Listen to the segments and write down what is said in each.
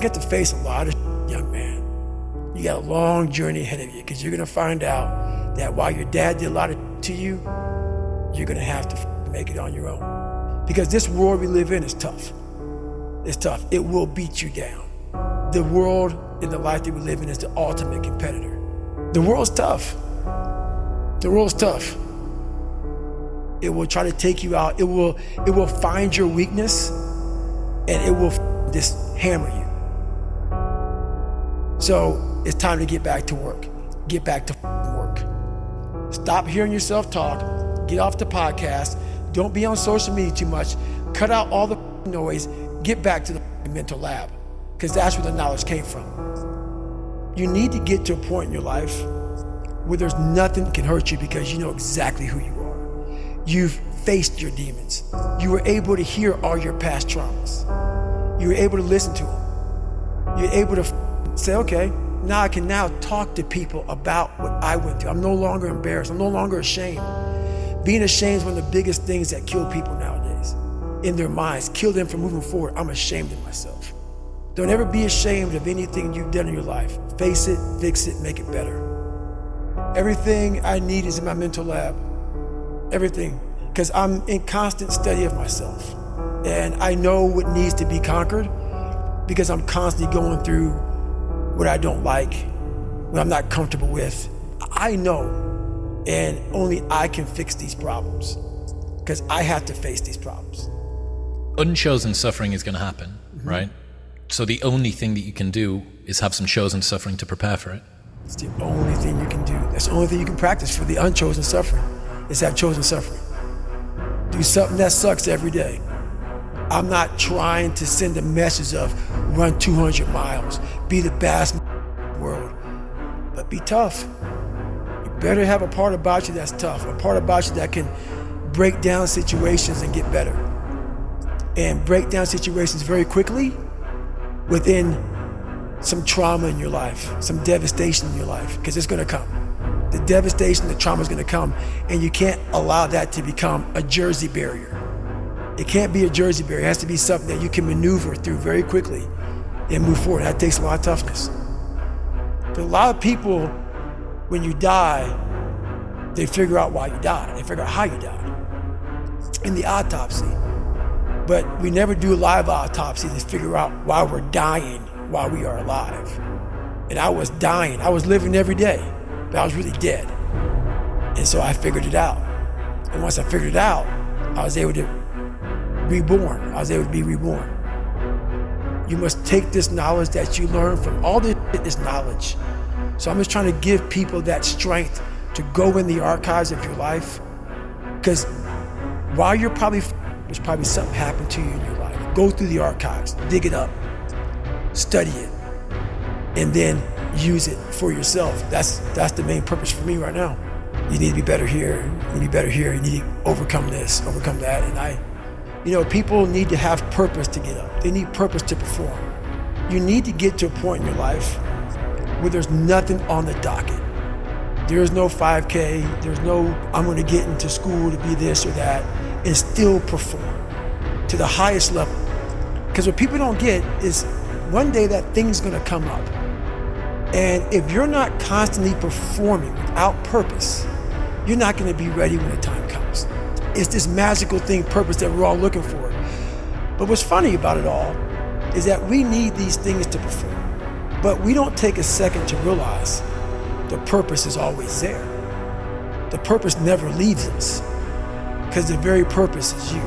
get to face a lot of young man. You got a long journey ahead of you because you're gonna find out that while your dad did a lot to you, you're gonna have to make it on your own. Because this world we live in is tough. It's tough. It will beat you down. The world and the life that we live in is the ultimate competitor. The world's tough. The world's tough. It will try to take you out. It will find your weakness and it will just hammer you. So it's time to get back to work. Get back to work. Stop hearing yourself talk. Get off the podcast. Don't be on social media too much. Cut out all the noise. Get back to the mental lab, because that's where the knowledge came from. You need to get to a point in your life where there's nothing that can hurt you because you know exactly who you are. You've faced your demons. You were able to hear all your past traumas. You were able to listen to them. You're able to say, okay, now I can now talk to people about what I went through. I'm no longer embarrassed. I'm no longer ashamed. Being ashamed is one of the biggest things that kill people nowadays in their minds, kill them from moving forward. I'm ashamed of myself. Don't ever be ashamed of anything you've done in your life. Face it, fix it, make it better. Everything I need is in my mental lab. Everything, because I'm in constant study of myself. And I know what needs to be conquered because I'm constantly going through what I don't like, what I'm not comfortable with. I know, and only I can fix these problems because I have to face these problems. Unchosen suffering is going to happen, right? So the only thing that you can do is have some chosen suffering to prepare for it. It's the only thing you can do. That's the only thing you can practice for the unchosen suffering, is have chosen suffering. Do something that sucks every day. I'm not trying to send a message of run 200 miles, be the best in the world, but be tough. You better have a part about you that's tough, a part about you that can break down situations and get better. And break down situations very quickly within some trauma in your life, some devastation in your life, because it's gonna come. The devastation, the trauma is gonna come, and you can't allow that to become a Jersey barrier. It can't be a Jersey barrier. It has to be something that you can maneuver through very quickly and move forward. That takes a lot of toughness. But a lot of people, when you die, they figure out why you died. They figure out how you died in the autopsy. But we never do a live autopsy to figure out why we're dying while we are alive. And I was dying. I was living every day, but I was really dead. And so I figured it out. And once I figured it out, I was able to reborn. I was able to be reborn. You must take this knowledge that you learn from all this knowledge. So I'm just trying to give people that strength to go in the archives of your life. Because while you're there's probably something happened to you in your life. Go through the archives, dig it up, study it, and then use it for yourself. That's the main purpose for me right now. You need to be better here, you need to be better here, you need to overcome this, overcome that. And people need to have purpose to get up. They need purpose to perform. You need to get to a point in your life where there's nothing on the docket. There's no 5K, there's no, I'm gonna get into school to be this or that, and still perform to the highest level. Because what people don't get is one day that thing's gonna come up. And if you're not constantly performing without purpose, you're not gonna be ready when the time comes. It's this magical thing, purpose, that we're all looking for. But what's funny about it all is that we need these things to perform. But we don't take a second to realize the purpose is always there. The purpose never leaves us, because the very purpose is you.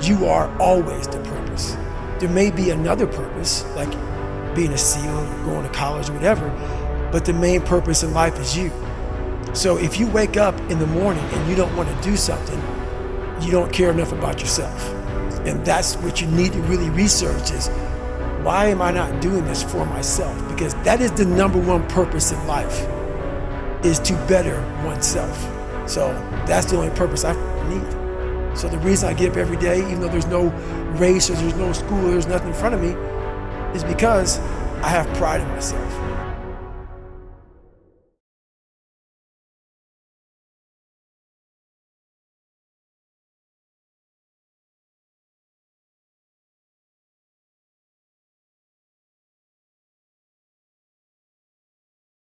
You are always the purpose. There may be another purpose, like being a SEAL or going to college or whatever, but the main purpose in life is you. So if you wake up in the morning and you don't want to do something, you don't care enough about yourself. And that's what you need to really research is, why am I not doing this for myself? Because that is the number one purpose in life, is to better oneself. So that's the only purpose I need. So the reason I get up every day, even though there's no race or there's no school, there's nothing in front of me, is because I have pride in myself.